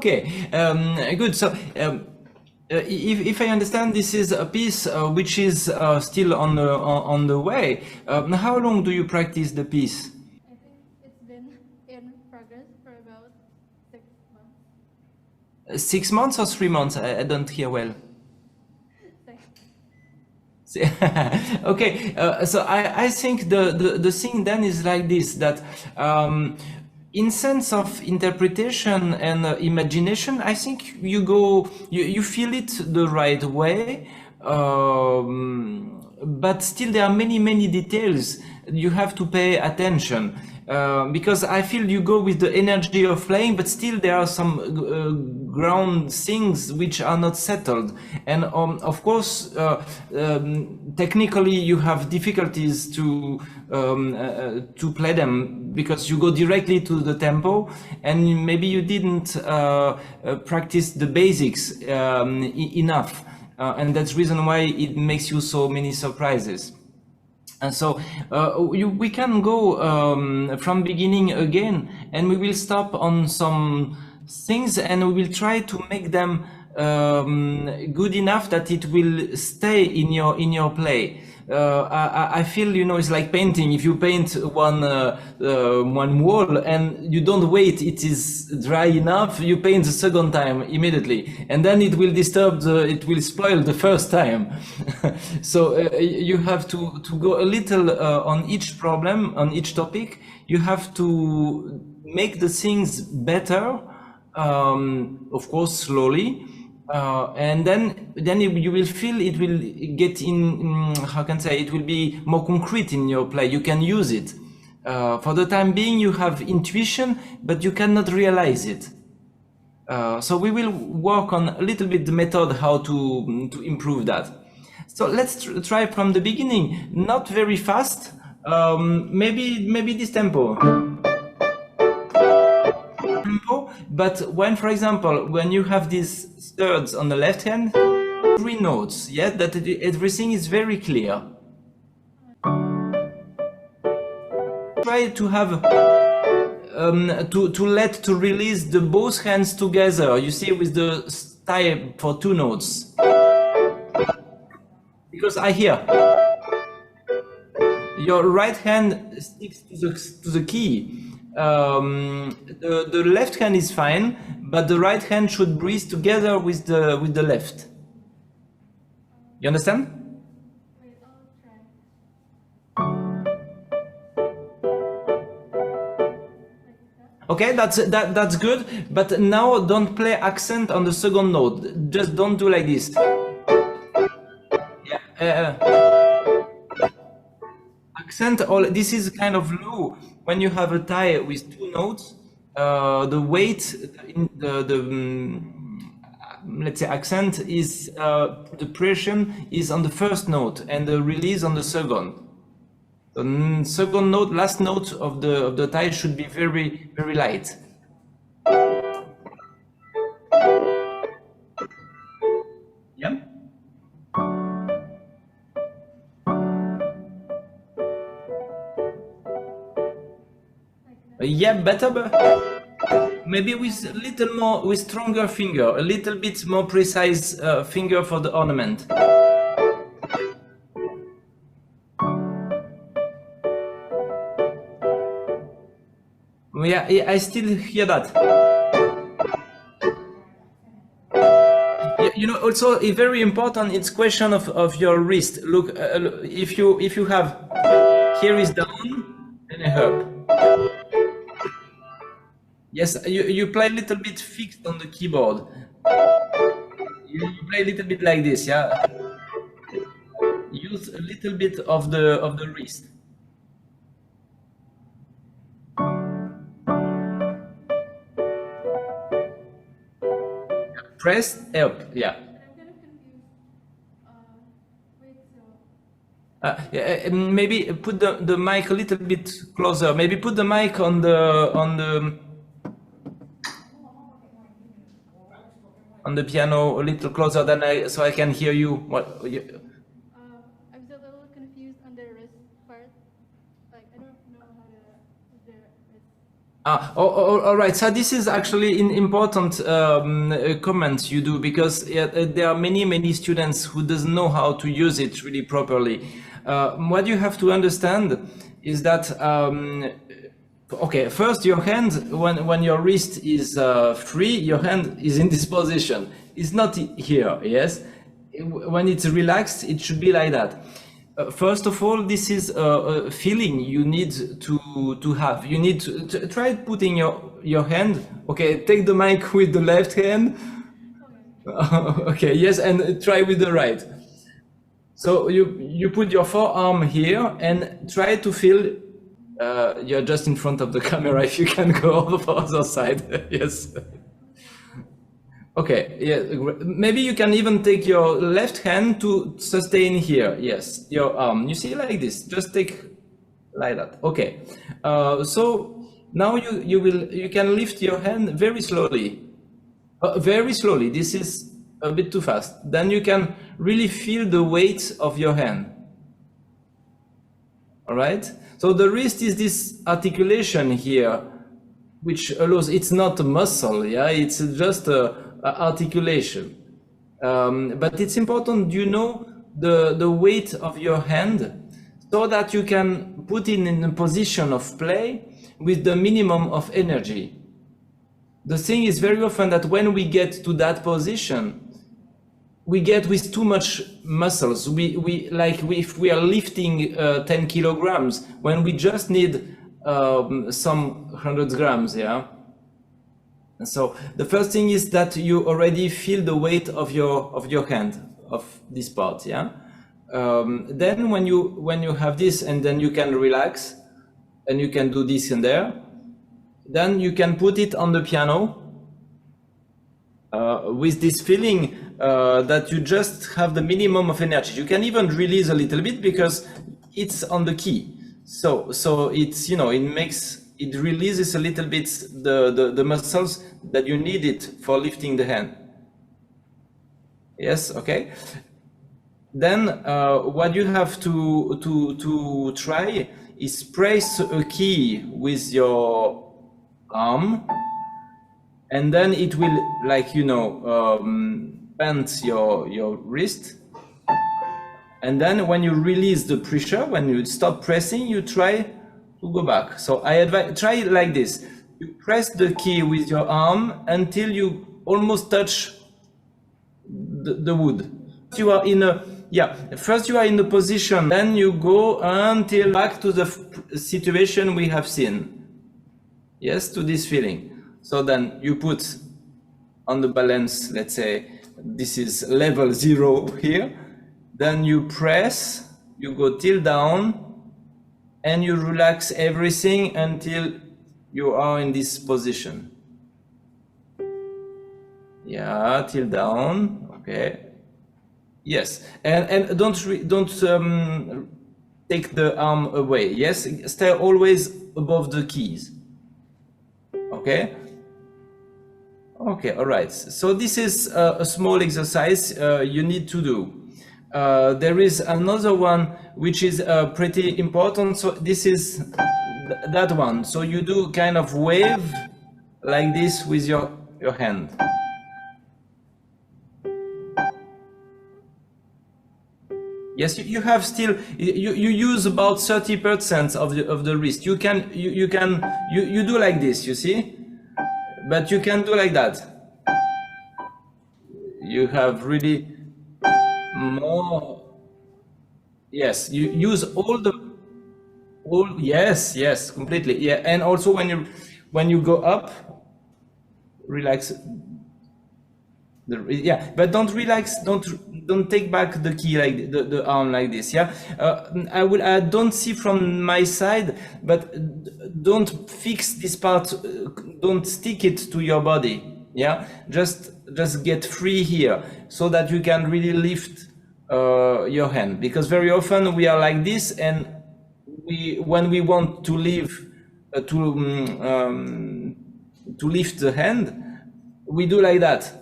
Okay, good. So, if I understand, this is a piece which is still on the way. How long do you practice the piece? I think it's been in progress for about 6 months. 6 months or 3 months? I don't hear well. Okay, so I think the thing then is like this, that in sense of interpretation and imagination, I think you feel it the right way, but still there are many details you have to pay attention. Because I feel you go with the energy of playing, but still there are some ground things which are not settled. And of course, technically you have difficulties to play them because you go directly to the tempo, and maybe you didn't practice the basics enough. And that's the reason why it makes you so many surprises. And so we can go from beginning again, and we will stop on some things, and we will try to make them good enough that it will stay in your play. I feel, it's like painting. If you paint one wall and you don't wait, it is dry enough, you paint the second time immediately, and then it will it will spoil the first time. So you have to go a little on each problem, on each topic. You have to make the things better, of course, slowly. And then you will feel it will get in, how can I say, it will be more concrete in your play. You can use it. For the time being, you have intuition, but you cannot realize it. So we will work on a little bit the method how to improve that. So let's try from the beginning, not very fast, maybe this tempo. But when, for example, when you have these thirds on the left hand, 3 notes, yeah, that everything is very clear. Try to have to release the both hands together. You see, with the tie for 2 notes. Because I hear your right hand sticks to the key. The left hand is fine, but the right hand should breathe together with the left. You understand? Wait, I'll try. Okay, that's good. But now don't play accent on the second note. Just don't do like this. Yeah. Accent. This is kind of low. When you have a tie with 2 notes, the weight in let's say accent is the pressure is on the first note and the release on the second. The second note, last note of the tie should be very light. Yeah. Yeah, better, but maybe with a little more, with stronger finger, a little bit more precise finger for the ornament. Yeah, I still hear that. Also very important, it's question of your wrist. Look, if you have, here is down and up. Yes, you play a little bit fixed on the keyboard. You play a little bit like this, yeah. Use a little bit of the wrist. Press up, yeah. I'm kind of confused. Wait, so. Maybe put the mic a little bit closer. Maybe put the mic on the piano a little closer than so I can hear you. I'm still a little confused on the wrist part. Like, I don't know how to do the wrist. All right. So this is actually an important comment you do, because there are many students who doesn't know how to use it really properly. What you have to understand is that okay, first your hand, when your wrist is free, your hand is in this position. It's not here. Yes, when it's relaxed, it should be like that. First of all, this is a feeling you need to have. You need to try putting your hand. Okay, take the mic with the left hand. Okay, yes, and try with the right. So you put your forearm here and try to feel. You're just in front of the camera. If you can go over the other side, yes. Okay, yeah, maybe you can even take your left hand to sustain here. Yes, your arm. You see, like this. Just take like that. Okay. So now you can lift your hand very slowly. Very slowly. This is a bit too fast. Then you can really feel the weight of your hand. All right. So the wrist is this articulation here, which allows. It's not a muscle. Yeah, it's just a articulation, but it's important you know the weight of your hand, so that you can put it in a position of play with the minimum of energy. The thing is very often that when we get to that position, we get with too much muscles. We like if we are lifting 10 kilograms when we just need some 100 grams. Yeah. So the first thing is that you already feel the weight of your hand, of this part, yeah. Then when you have this, and then you can relax, and you can do this and there. Then you can put it on the piano with this feeling that you just have the minimum of energy. You can even release a little bit because it's on the key. So it's it releases a little bit the muscles that you need it for lifting the hand. Yes, okay. Then what you have to try is press a key with your arm, and then it will, like, bend your wrist. And then when you release the pressure, when you stop pressing, you try to go back. So I advise, try it like this. You press the key with your arm until you almost touch the wood. You are in a, first you are in the position, then you go until back to the situation we have seen. Yes, to this feeling. So then you put on the balance, let's say, this is level 0 here. Then you press, you go till down, and you relax everything until you are in this position. Yeah, till down. Okay. Yes, and don't take the arm away. Yes, stay always above the keys. Okay. Okay. All right. So this is a small exercise you need to do. There is another one which is pretty important. So this is that one. So you do kind of wave like this with your hand. Yes, you have still, you use about 30% of the wrist. You do like this, you see, but you can do like that. You have really more. Yes, you use yes, completely. Yeah, and also when you go up, relax. But don't relax. Don't take back the key like the arm like this. Yeah, I don't see from my side, but don't fix this part. Don't stick it to your body. Yeah, just get free here so that you can really lift your hand, because very often we are like this, and when we want to leave to lift the hand, we do like that,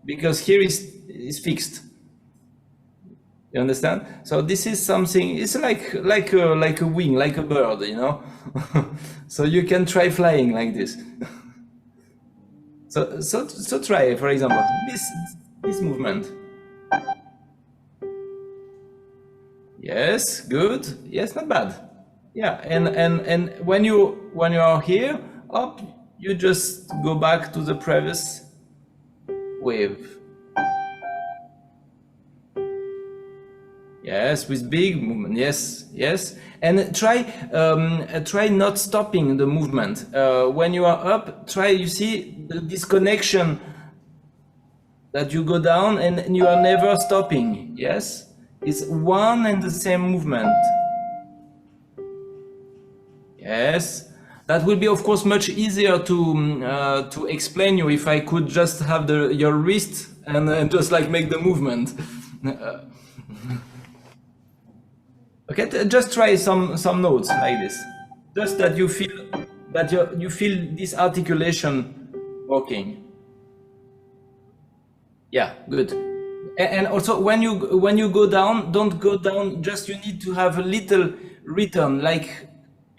because here is fixed. You understand? So this is something. It's like a wing, like a bird, you know. So you can try flying like this. So try, for example, this movement. Yes, good. Yes, not bad. Yeah, and when you are here up, you just go back to the previous wave. Yes, with big movement. Yes, yes, and try not stopping the movement. When you are up, try. You see this connection that you go down and you are never stopping. Yes, it's one and the same movement. Yes, that will be of course much easier to explain you if I could just have your wrist and just like make the movement. Okay, just try some notes like this. Just that you feel that you feel this articulation working. Yeah, good. And also when you go down, don't go down. Just you need to have a little return. Like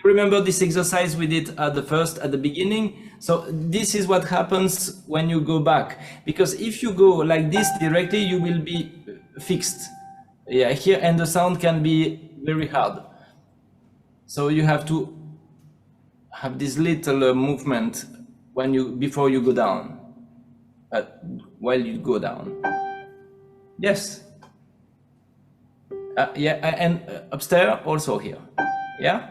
remember this exercise we did at the beginning. So this is what happens when you go back. Because if you go like this directly, you will be fixed. Yeah, here and the sound can be very hard. So you have to have this little movement before you go down. While you go down. Yes. Yeah, and upstairs also here. Yeah.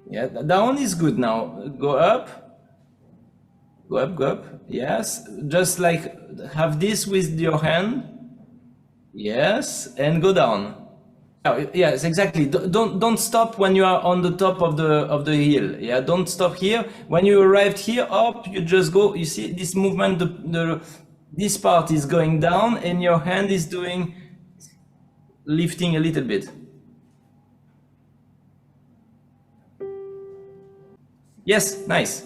Yeah, down is good now. Go up. Go up, go up. Yes. Just like have this with your hand. Yes, and go down. Oh, yes, exactly. Don't stop when you are on the top of the hill. Yeah, don't stop here. When you arrived here up, you just go. You see this movement. This part is going down, and your hand is lifting a little bit. Yes, nice.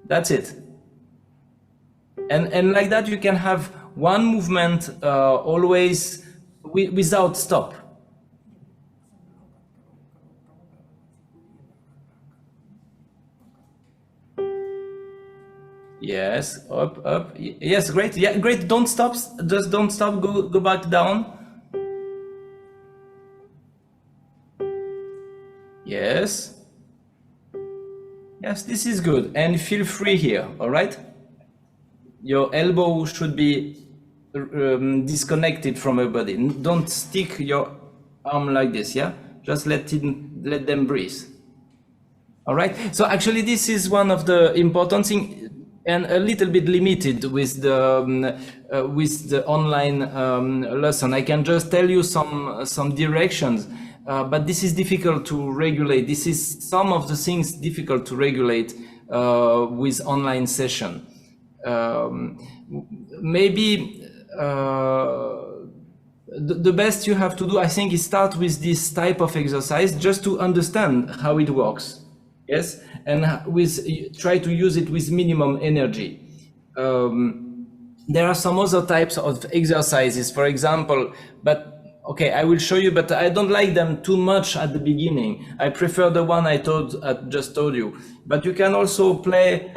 That's it. And like that, you can have one movement always without stop. Yes, up, up. Yes, great. Yeah, great. Don't stop. Just don't stop. Go back down. Yes. Yes, this is good. And feel free here, all right? Your elbow should be disconnected from your body. Don't stick your arm like this, yeah? Just let them breathe. All right. So actually, this is one of the important things, and a little bit limited with the online lesson. I can just tell you some directions, but this is difficult to regulate. This is some of the things difficult to regulate with online session. Maybe the best you have to do, I think, is start with this type of exercise just to understand how it works. Yes, and try to use it with minimum energy. There are some other types of exercises, for example, but okay, I will show you, but I don't like them too much at the beginning. I prefer the one I just told you. But you can also play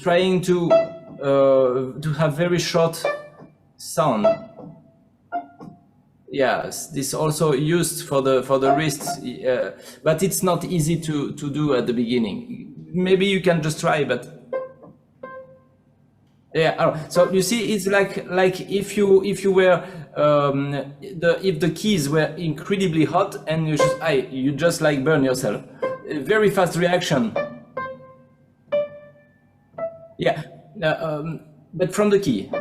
trying to have very short sound. Yes, this also used for the wrists, but it's not easy to do at the beginning. Maybe you can just try, but yeah. So you see, it's like if you were if the keys were incredibly hot and you just like burn yourself. A very fast reaction. Yeah, but from the key.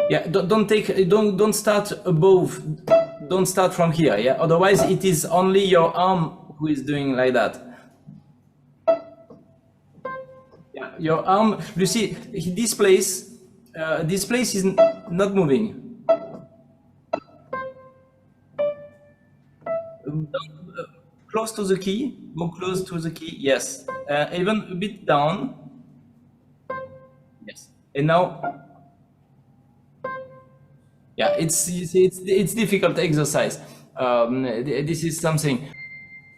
Yeah, don't start above. Don't start from here. Yeah, otherwise it is only your arm who is doing like that. Yeah, your arm. You see, this place is not moving. Close to the key. Go close to the key. Yes, even a bit down. Yes. And now, yeah, it's difficult exercise. This is something.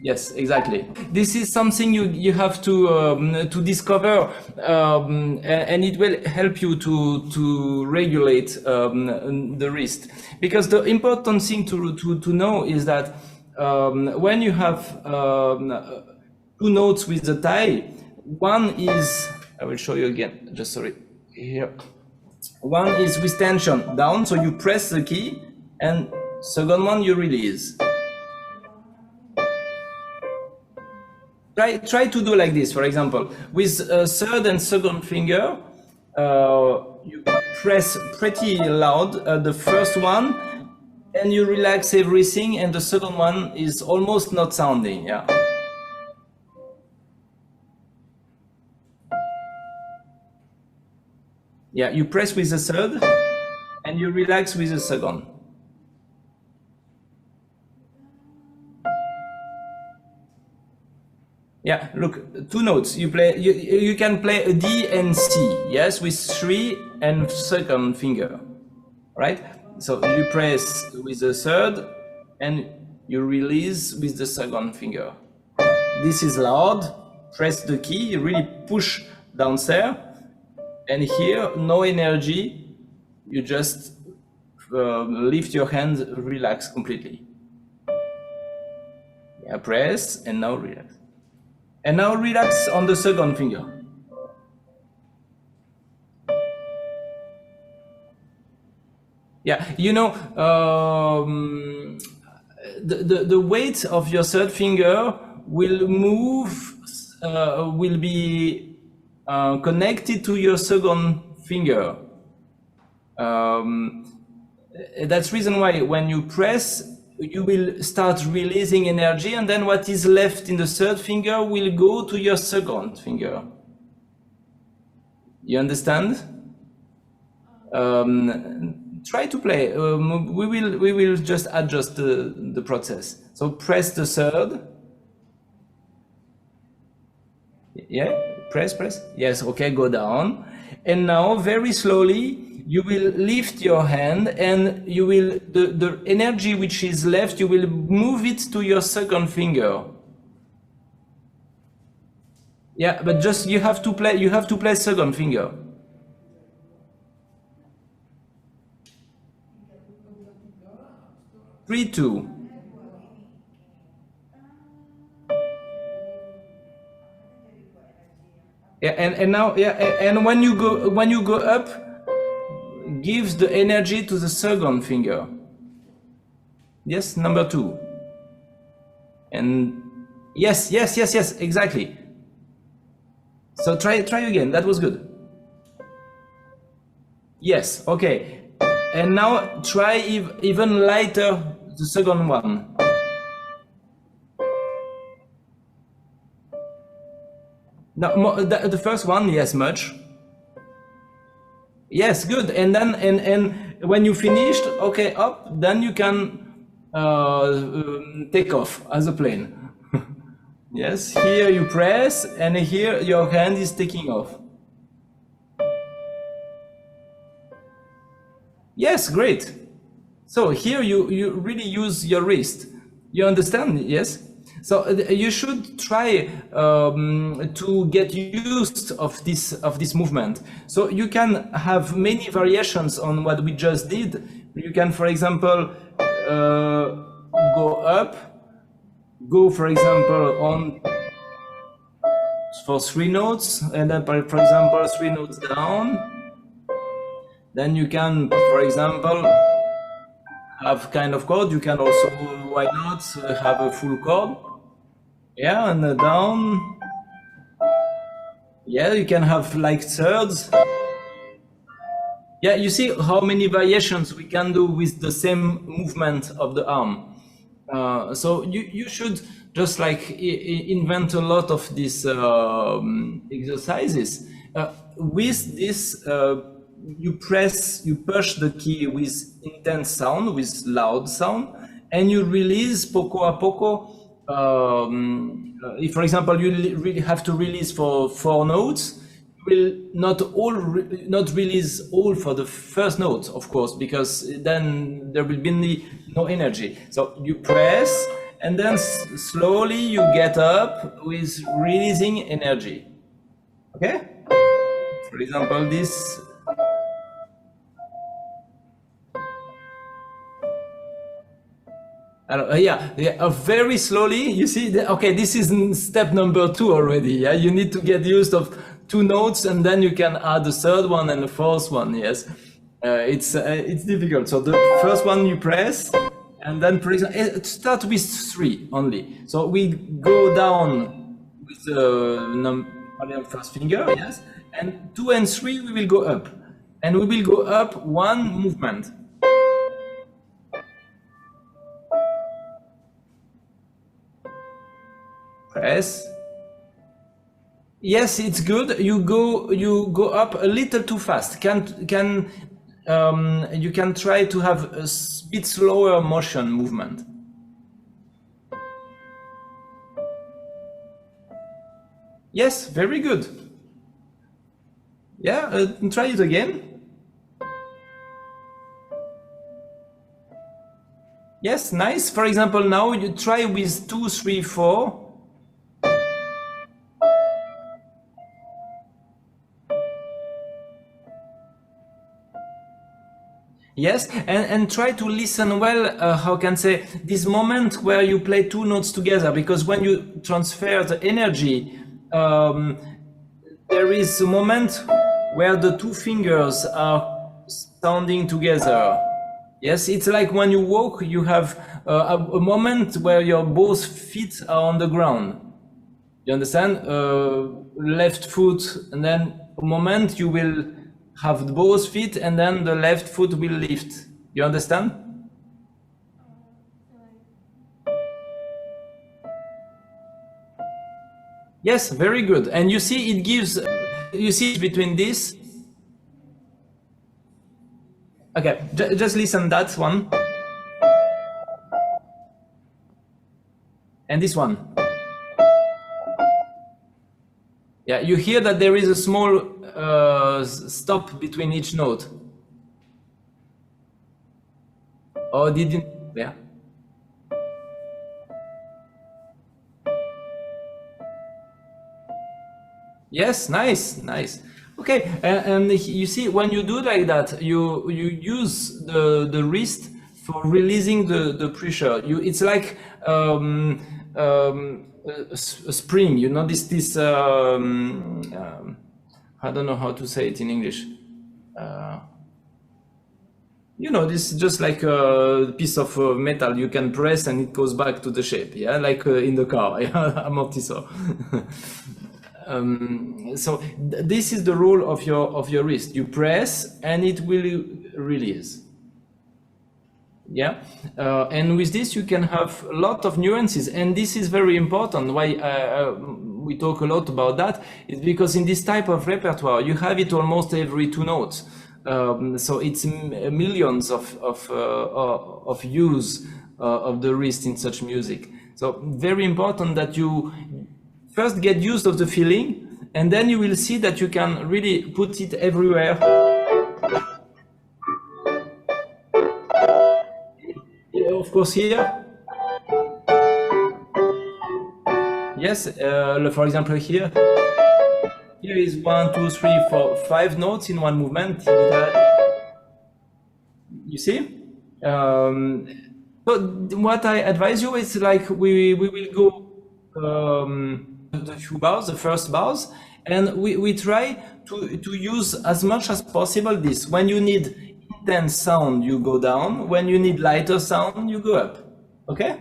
Yes, exactly. This is something you have to discover, and it will help you to regulate the wrist. Because the important thing to know is that when you have two notes with the tie, one is, I will show you again. Just sorry here. One is with tension down, so you press the key, and second one you release. Try to do like this, for example, with third and second finger, you press pretty loud the first one, and you relax everything, and the second one is almost not sounding, yeah. Yeah, you press with the third, and you relax with the second. Yeah, look, two notes. You play. You can play a D and C. Yes, with three and second finger, right? So you press with the third, and you release with the second finger. This is loud. Press the key. You really push down there, and here no energy. You just lift your hand, relax completely. Yeah, press and now relax. And now relax on the second finger. Yeah, you know, the weight of your third finger will move, will be connected to your second finger. That's reason why when you press, you will start releasing energy, and then what is left in the third finger will go to your second finger. You understand? Try to play. We will just adjust the process. So press the third. Yeah, press. Yes, okay, go down. And now very slowly, you will lift your hand, and you will the energy which is left, you will move it to your second finger. Yeah, but just you have to play second finger. Three, two. Yeah, and now and when you go up, gives the energy to the second finger. Yes, number two. And yes, exactly. So try again. That was good. Yes, okay. And now try even lighter the second one. Now the first one, yes, much. Yes, good. And then and when you finished, okay, up, then you can take off as a plane. Yes, here you press, and here your hand is taking off. Yes, great. So here you really use your wrist. You understand? Yes. So you should try to get used of this movement. So you can have many variations on what we just did. You can, for example, go up, go, for example, on for 3 notes, and then, for example, 3 notes down. Then you can, for example, have kind of chord. You can also, why not, have a full chord. Yeah, and down. Yeah, you can have like thirds. Yeah, you see how many variations we can do with the same movement of the arm. So you should just like invent a lot of these exercises. With this, you push the key with intense sound, with loud sound, and you release poco a poco. If, for example, you really have to release for 4 notes, you will not release all for the first note, of course, because then there will be no energy. So you press, and then slowly you get up with releasing energy. Okay? For example, this. Very slowly. You see, okay, this is step number 2 already. Yeah, you need to get used of 2 notes, and then you can add the third one and the fourth one. Yes, it's difficult. So the first one you press, and then start with 3 only. So we go down with the first finger, yes, and 2 and 3 we will go up, and we will go up 1 movement. Press. Yes, it's good. You go up a little too fast. You can try to have a bit slower motion movement. Yes, very good. Yeah, try it again. Yes, nice. For example, now you try with 2, 3, 4. Yes, and try to listen well, how can I say, this moment where you play 2 notes together, because when you transfer the energy, there is a moment where the 2 fingers are sounding together. Yes, it's like when you walk, you have a moment where your both feet are on the ground. You understand? Left foot, and then a moment you will have both feet, and then the left foot will lift. You understand? Yes, very good. And you see, it gives, you see between this. Okay, just listen that one. And this one. Yeah, you hear that there is a small stop between each note. Or did you? Yeah. Yes, nice. Okay, and you see, when you do like that, you use the wrist for releasing the pressure. It's like a spring. You know this. I don't know how to say it in English. You know, this is just like a piece of metal you can press and it goes back to the shape. Yeah, like in the car. Yeah, amortisseur. So this is the role of your wrist. You press and it will release. Yeah, and with this you can have a lot of nuances, and this is very important. Why we talk a lot about that is because in this type of repertoire you have it almost every 2 notes. So it's millions of use of the wrist in such music. So very important that you first get used of the feeling, and then you will see that you can really put it everywhere. Of course here. Yes, for example here is 1, 2, 3, 4, 5 notes in one movement. You see? So what I advise you is like we will go the few bars, the first bars, and we try to use as much as possible this. When you need intense sound, you go down. When you need lighter sound, you go up. Okay?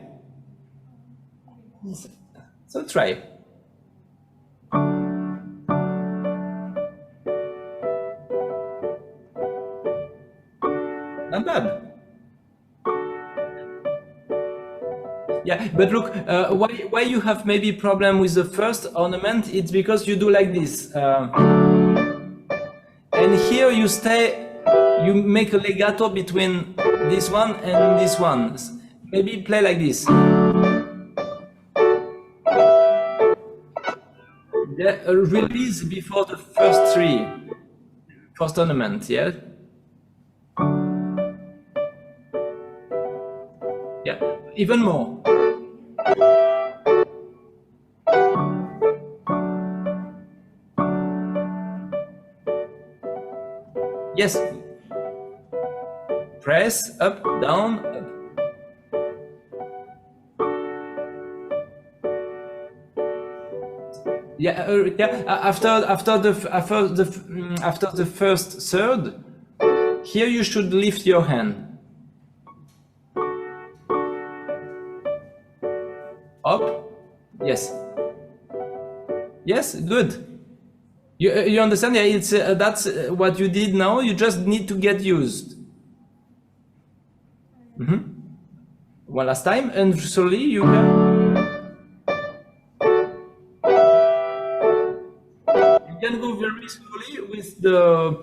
So try. Not bad. Yeah, but look, why you have maybe problem with the first ornament? It's because you do like this, and here you stay. You make a legato between this one and this one. Maybe play like this. Yeah, a release before the first three, first tournament, yeah? Yeah, even more. Yes. Press, up, down, up. Yeah, yeah. After the first third, here you should lift your hand up. Yes. Yes. Good. You understand? Yeah. It's that's what you did now. You just need to get used. One last time, and slowly you can go very slowly with the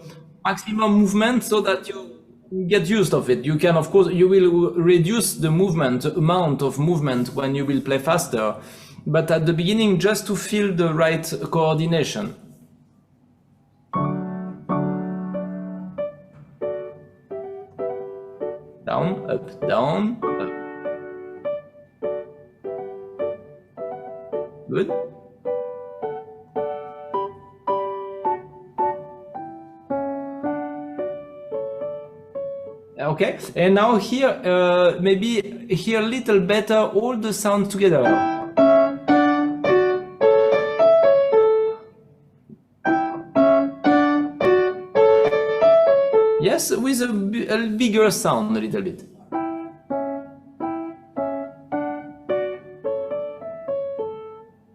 maximum movement so that you get used of it. You can, of course, you will reduce the movement, amount of movement when you will play faster. But at the beginning, just to feel the right coordination. Down, up, up. Good. Okay, and now here, maybe hear a little better all the sounds together. Yes, with a bigger sound a little bit.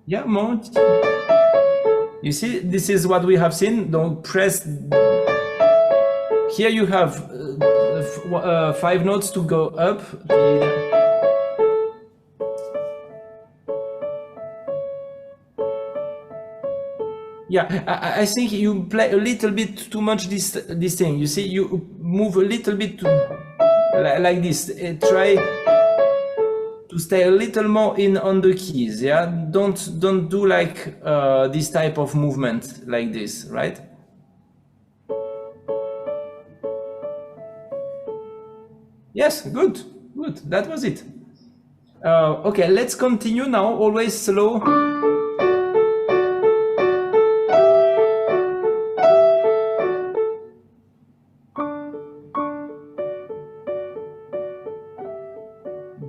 Yeah, more. You see, this is what we have seen. Don't press. Here you have 5 notes to go up. Yeah, I think you play a little bit too much this thing. You see, you move a little bit like this. Try to stay a little more in on the keys. Yeah, don't do like this type of movement like this, right? Yes, good. That was it. Okay, let's continue now. Always slow.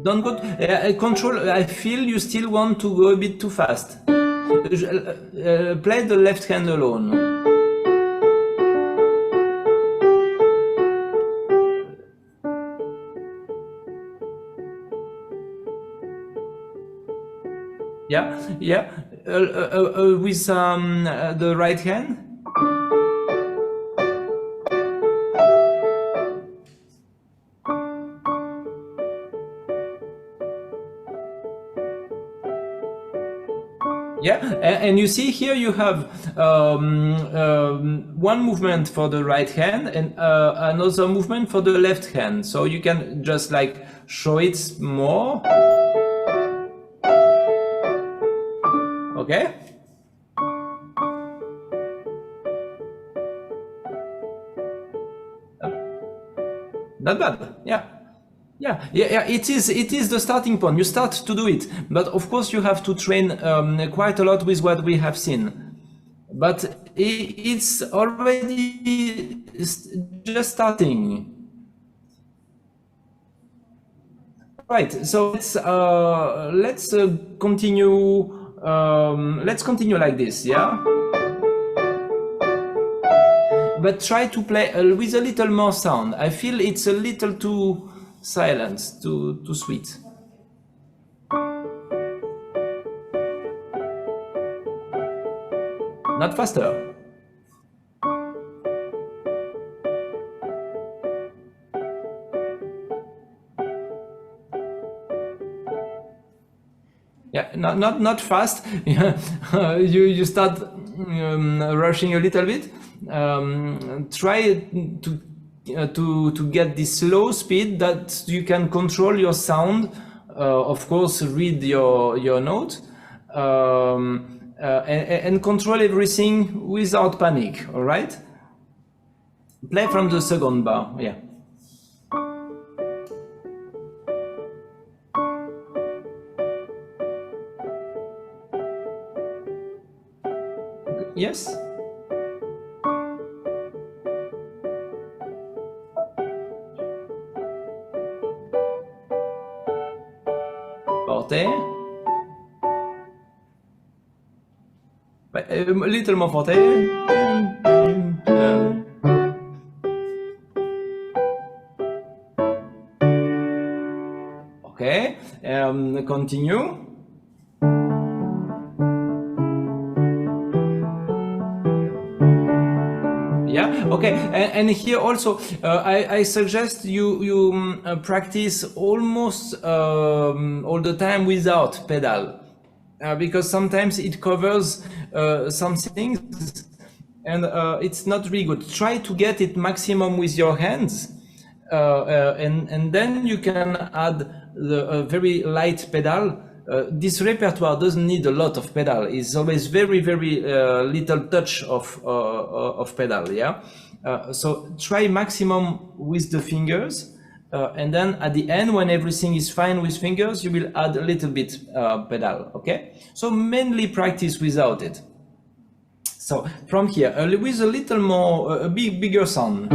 Don't go. Control. I feel you still want to go a bit too fast. Play the left hand alone. Yeah, yeah. With the right hand. Yeah, and you see here you have one movement for the right hand and another movement for the left hand. So you can just like show it more. Okay. Not bad. Yeah. Yeah. It is the starting point. You start to do it, but of course you have to train quite a lot with what we have seen. But it's already just starting. Right. So let's continue. Let's continue like this. Yeah. But try to play with a little more sound. I feel it's a little too silent, too sweet. Not faster. Yeah, not fast. You start rushing a little bit. Try to get this slow speed that you can control your sound. Of course, read your note, and control everything without panic, all right? Play from the second bar, yeah. Yes? Forte. A little more forte. Okay, continue. Yeah, okay, and here also I suggest you practice almost all the time without pedal, because sometimes it covers some things and it's not really good. Try to get it maximum with your hands, and then you can add the very light pedal. This repertoire doesn't need a lot of pedal. It's always very little touch of pedal. Yeah. So try maximum with the fingers, and then at the end, when everything is fine with fingers, you will add a little bit pedal. Okay. So mainly practice without it. So from here, with a little more, a bigger sound.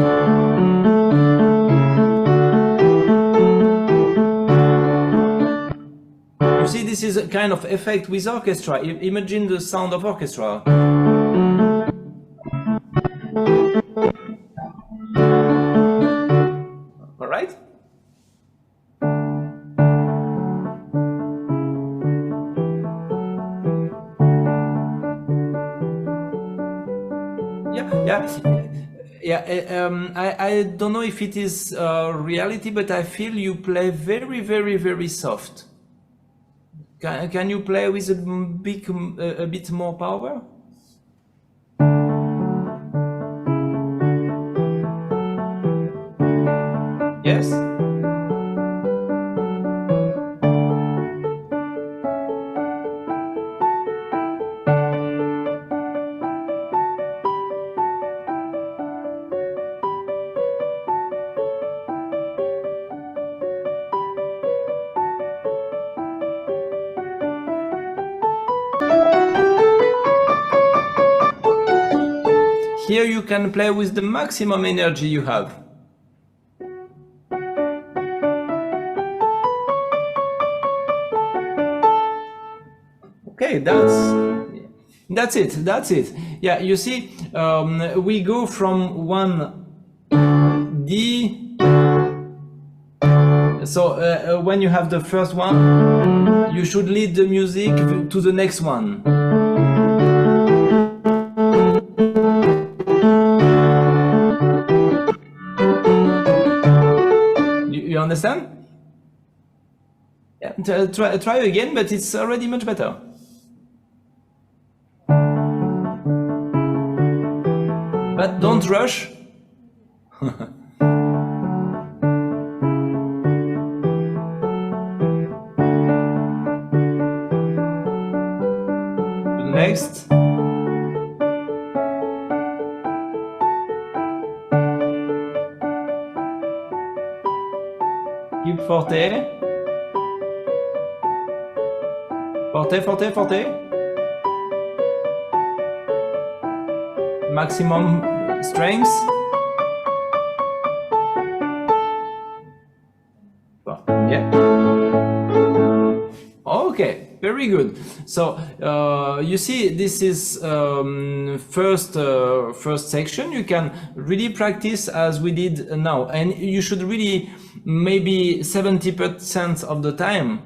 You see, this is a kind of effect with orchestra. Imagine the sound of orchestra. All right? I don't know if it is reality, but I feel you play very soft. Can you play with a bit more power? Yes? Here you can play with the maximum energy you have. Okay, that's it. Yeah, you see, we go from one D. So when you have the first one, you should lead the music to the next one. You understand? Yeah, try again, but it's already much better. But don't rush. Next. Keep forte. Forte. Maximum strength. Yeah. Okay, very good. So you see, this is first section. You can really practice as we did now, and you should really maybe 70% of the time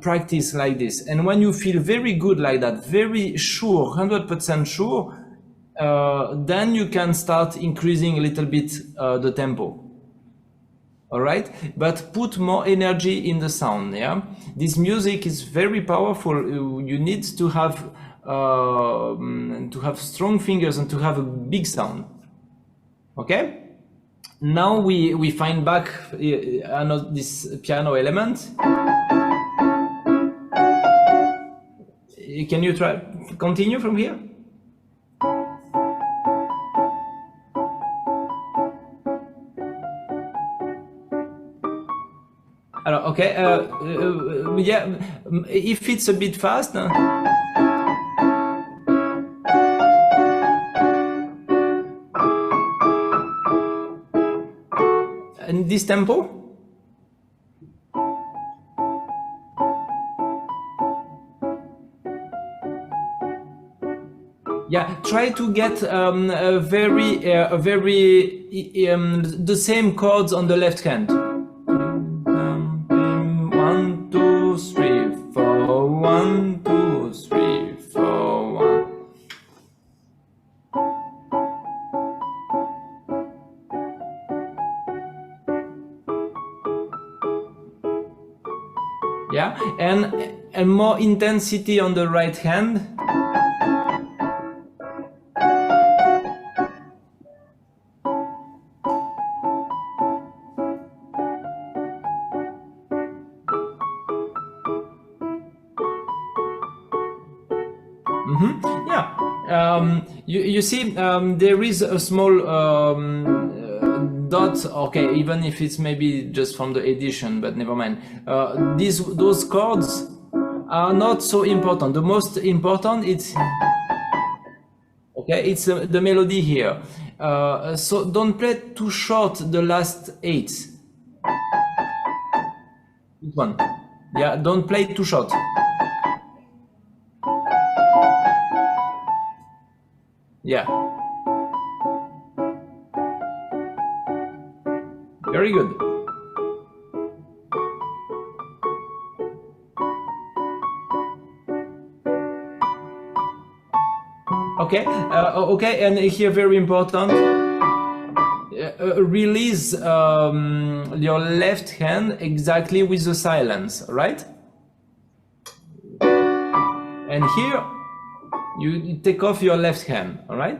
practice like this. And when you feel very good like that, very sure, 100% sure, then you can start increasing a little bit the tempo. All right, but put more energy in the sound. Yeah, this music is very powerful. You need to have strong fingers and to have a big sound. Okay. Now we find back this piano element. Can you try continue from here? Alors, okay, yeah, if it's a bit fast. And this tempo? Yeah, try to get a very the same chords on the left hand. 1, 2, 3, 4, 1, 2, 3, 4, 1. Yeah, and more intensity on the right hand. Yeah, you see, there is a small dot. Okay, even if it's maybe just from the edition, but never mind. Those chords are not so important. The most important it's okay. It's the melody here. So don't play too short the last 8. This one. Yeah, don't play too short. Yeah. Very good. Okay. Okay, and here very important. Release your left hand exactly with the silence, right? And here you take off your left hand, all right?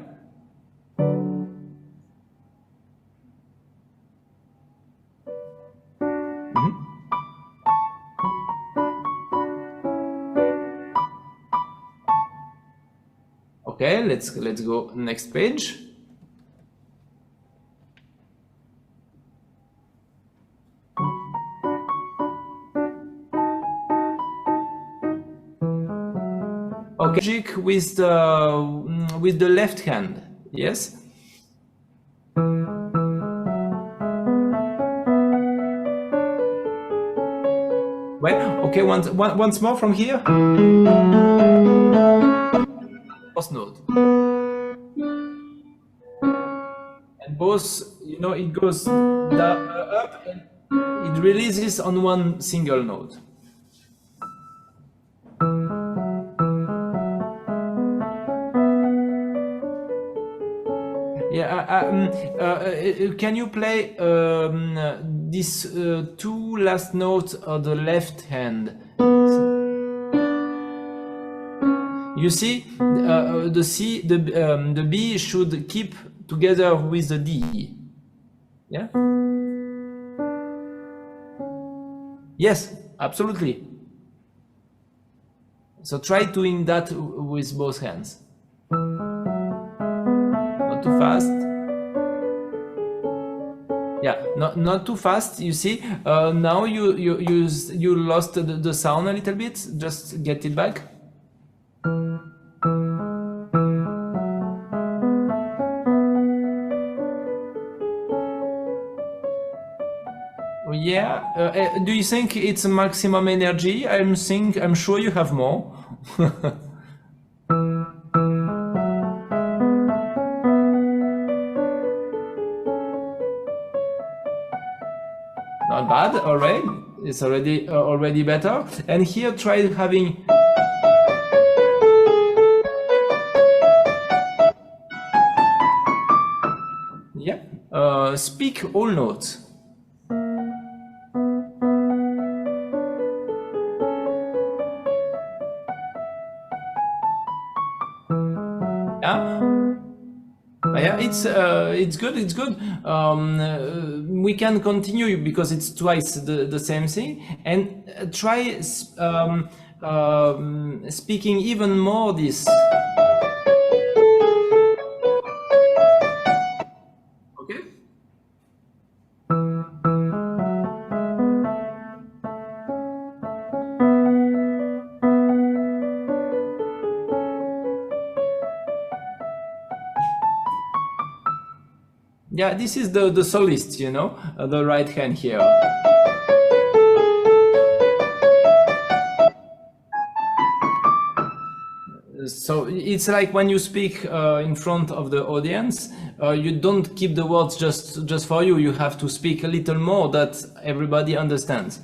Okay, let's go next page. Okay, magic with the left hand, yes. Well, okay, once more from here. First note. And both, you know, it goes down, up, and it releases on one single note. Yeah, can you play these 2 last notes of the left hand? You see, the C, the B should keep together with the D. Yeah. Yes, absolutely. So try doing that with both hands. Not too fast. Yeah, not too fast. You see, now you lost the sound a little bit. Just get it back. Yeah. Do you think it's maximum energy? I'm sure you have more. Not bad. All right. It's already better. And here, try having. Yeah. Speak all notes. Yeah, it's good. It's good. We can continue because it's twice the same thing, and try speaking even more this. Okay. Yeah, this is the solist, you know, the right hand here. So it's like when you speak in front of the audience, you don't keep the words just for you. You have to speak a little more that everybody understands.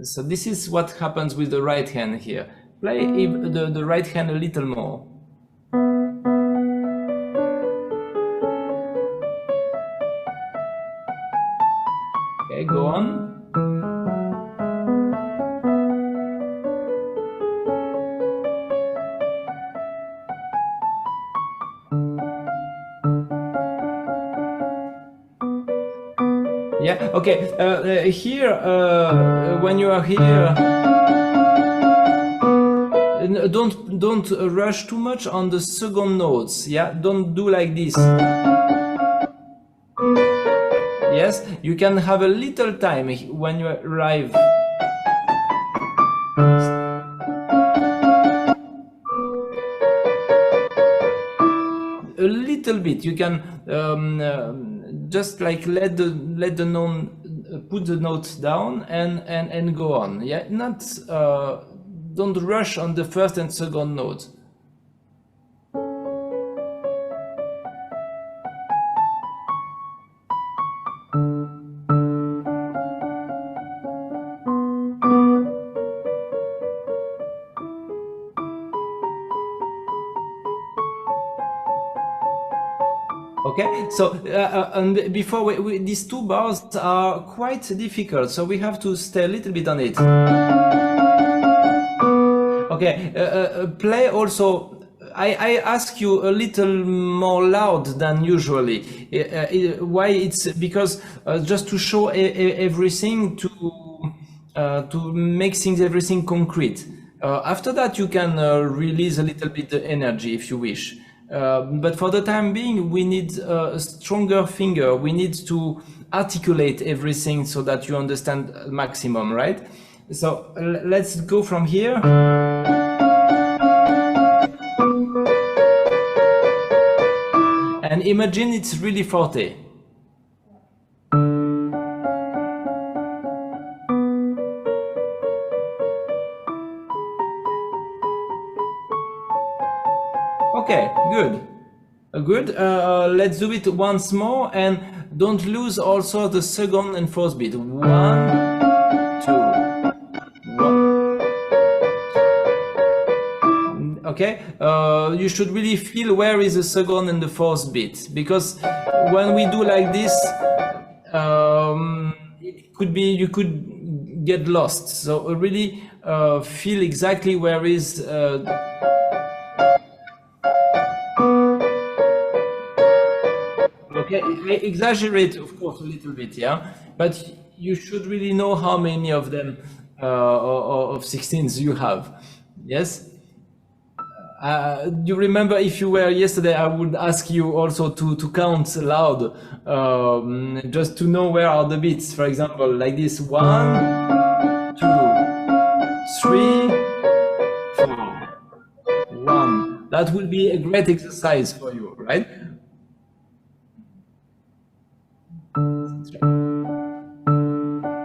So this is what happens with the right hand here. Play the right hand a little more. Okay, go on. Yeah, okay. Here, when you are here, don't rush too much on the second notes. Yeah, don't do like this. Yes, you can have a little time when you arrive. A little bit. You can just like let the note put the notes down and go on. Yeah, not don't rush on the first and second note. Okay, so and before these two bars are quite difficult, so we have to stay a little bit on it. Okay, play also. I ask you a little more loud than usually. Why? It's because just to show everything, to make things everything concrete. After that, you can release a little bit the energy if you wish. But for the time being, we need a stronger finger. We need to articulate everything so that you understand maximum, right? So let's go from here. And imagine it's really forte. Okay, good. Good. Let's do it once more and don't lose also the second and fourth beat. 1, 2, 1. Okay. You should really feel where is the second and the fourth beat, because when we do like this, it could be you could get lost. So really feel exactly where is. Okay, I exaggerate, of course, a little bit, yeah, but you should really know how many of them of 16s you have. Yes. You remember if you were yesterday, I would ask you also to count loud, just to know where are the beats. For example, like this: 1, 2, 3, 4, 1. That will be a great exercise for you, right?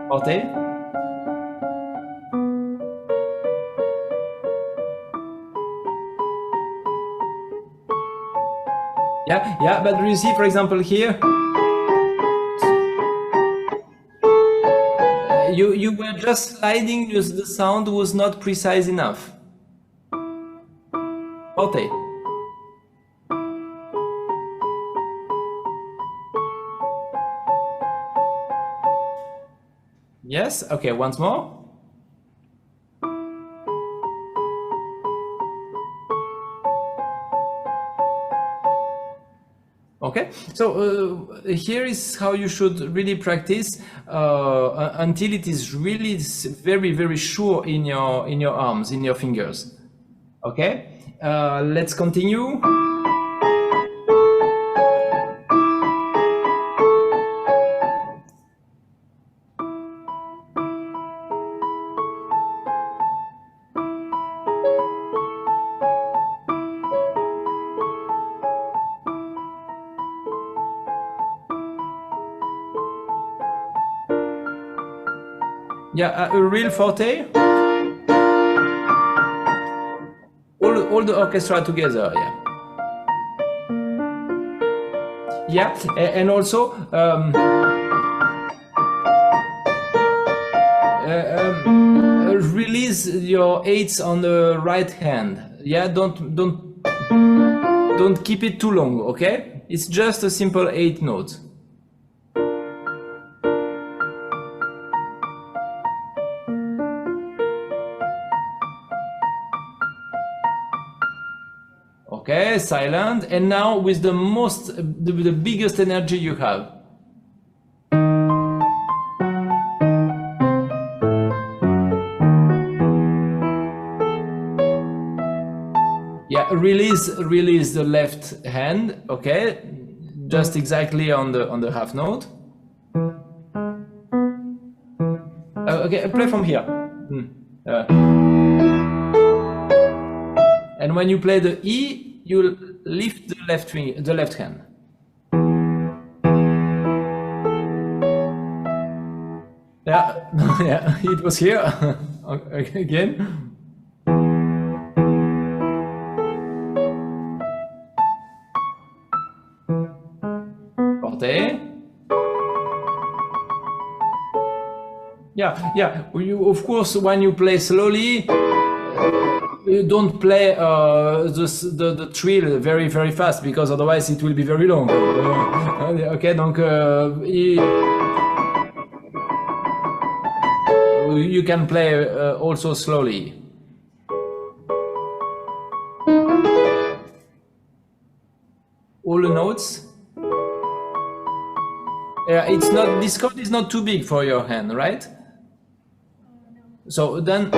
Forte. Yeah, but you see, for example, here, you were just sliding, the sound was not precise enough. Forte. Yes, okay, once more. Okay, so here is how you should really practice until it is really very, very sure in your arms, in your fingers. Okay, let's continue. Yeah, a real forte. All the orchestra together. Yeah. Yeah, and also release your eights on the right hand. Yeah, don't keep it too long. Okay, it's just a simple 8 note. Okay, silent. And now with the biggest energy you have. Yeah, release the left hand. Okay, just exactly on the half note. Okay, play from here. And when you play the E, you lift the left hand. Yeah, yeah, it was here. Again. Forte. Yeah. Of course, when you play slowly, you don't play the trill very, very fast because otherwise it will be very long. Okay, donc you can play also slowly. All the notes. It's not, this chord is not too big for your hand, right? So then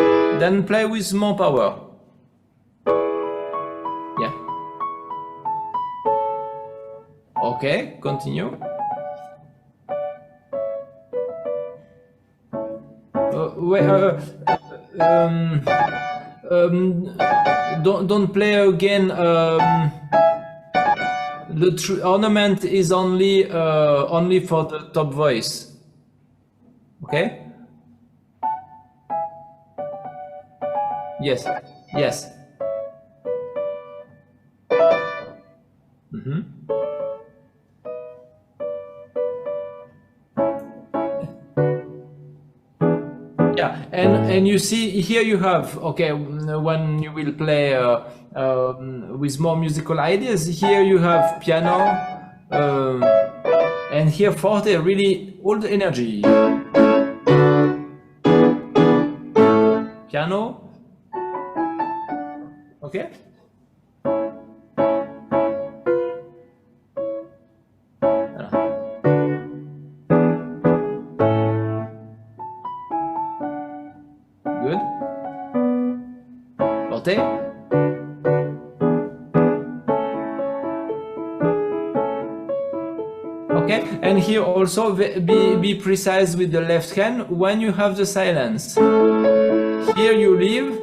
play with more power. Yeah. Okay, continue. Don't play again. The ornament is only for the top voice. Okay. Yes. Yeah, and you see here you have, okay, when you will play with more musical ideas, here you have piano, and here forte, really all the energy. Piano. Okay. Good. Forte. Okay, and here also be precise with the left hand when you have the silence. Here you leave.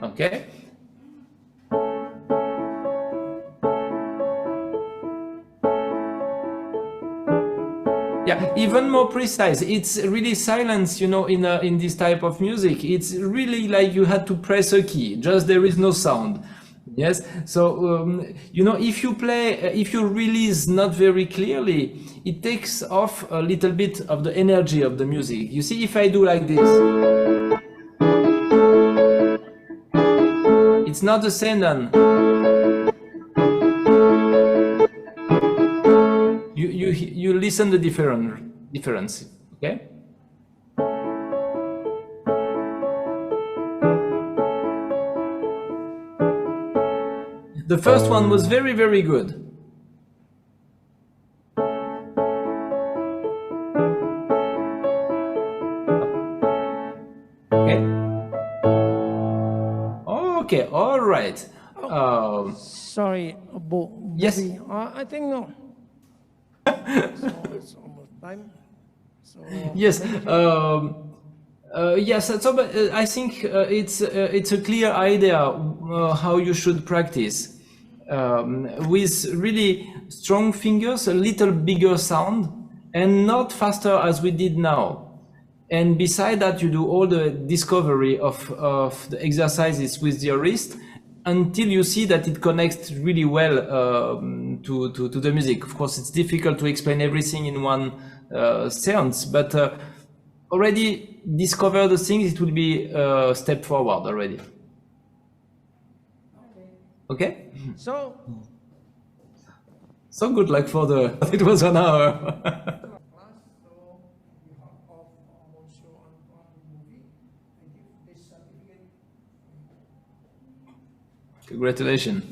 Okay. Yeah, even more precise. It's really silence, you know, in this type of music. It's really like you had to press a key, just there is no sound. Yes, so you know, if you release not very clearly, it takes off a little bit of the energy of the music. You see, if I do like this, it's not the same then. You listen the difference, okay? The first one was very, very good. Okay. Okay, all right. Sorry, Yes. Bouvy. I think no. So it's almost time. So Yes. maybe you- Yes. So, but I think it's a clear idea how you should practice with really strong fingers, a little bigger sound, and not faster as we did now. And beside that, you do all the discovery of the exercises with your wrist until you see that it connects really well to the music. Of course, it's difficult to explain everything in one seance, but already discover the things, it will be a step forward already. Okay? so So good luck for the, it was an hour. class. So on behalf of Monsieur Antoine Bouvy, I give this certificate. Congratulations.